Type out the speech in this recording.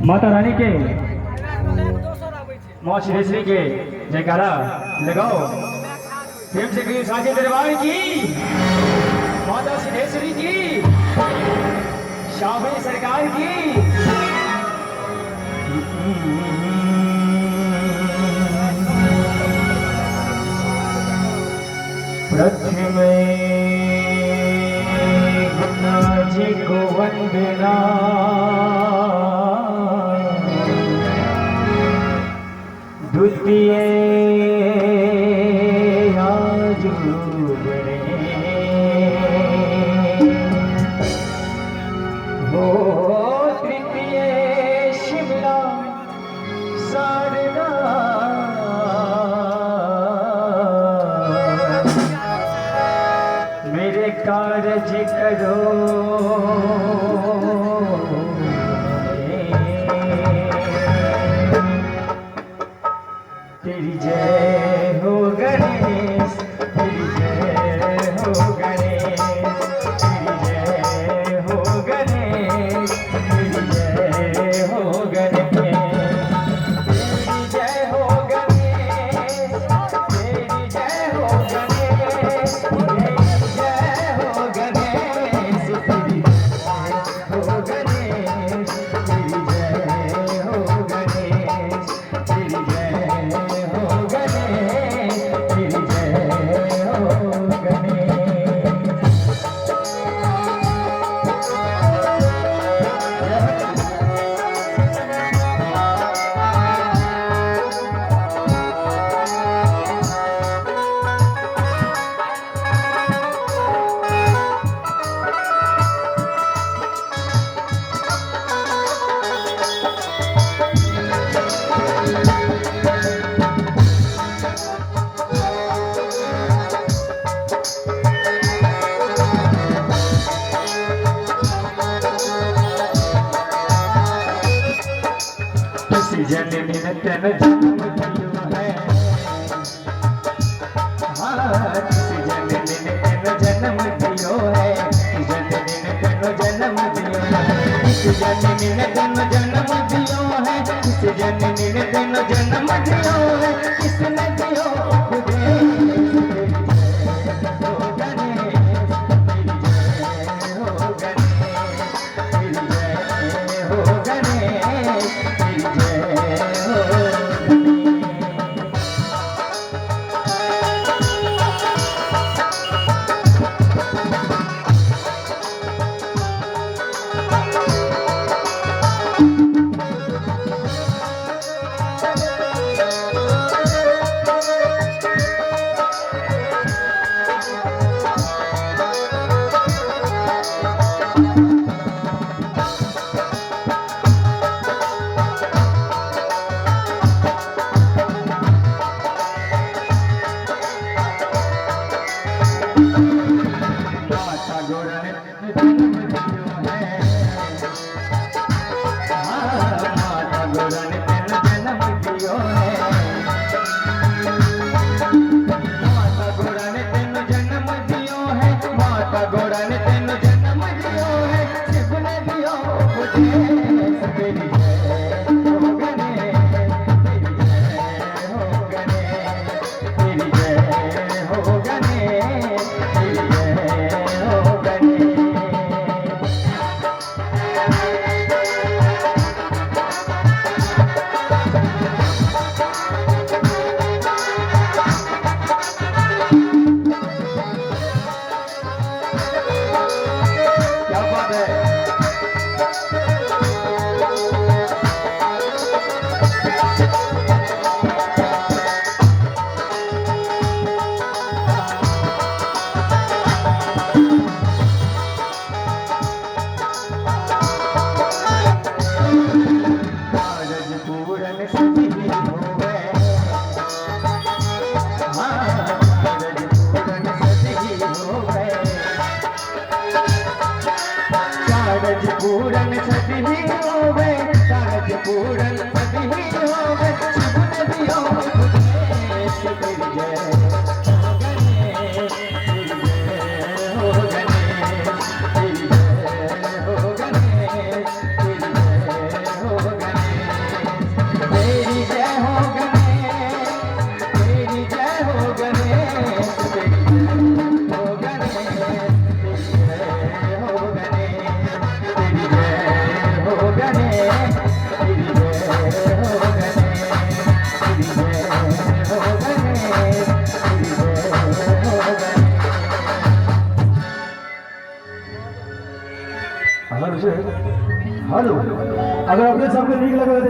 माता रानी के माँ श्री के जयकारा लगाओ। प्रेम से कहिए साचे दरबार की माता सिद्धेश्वरी की, शाही सरकार की। प्रथम गुना जी को वंदना, द्वितीय आजू हो, तृतीय शिमला शारदा, मेरे कारज करो तेरी जय हो गणेश, तेरी जय हो गणेश, तेरी जय हो गणेश, तेरी जय हो गणेश, तेरी जय हो गणेश, तेरी जय हो गणेश, तेरी जय हो गणेश, तेरी जय हो गणेश, तेरी जय हो गणेश, तेरी जय हो गणेश, तेरी जय हो गणेश। किसी जननी ने तेन जन्म दियो है, हाँ किसी जननी ने तेन जन्म दियो है, किसी जननी ने तेन जन्म दियो है, किसी जननी ने तेन जन्म दियो है, किसी जननी ने तेन जन्म दियो है, किसने दियो हेलो अगर अपने सबके ठीक लगे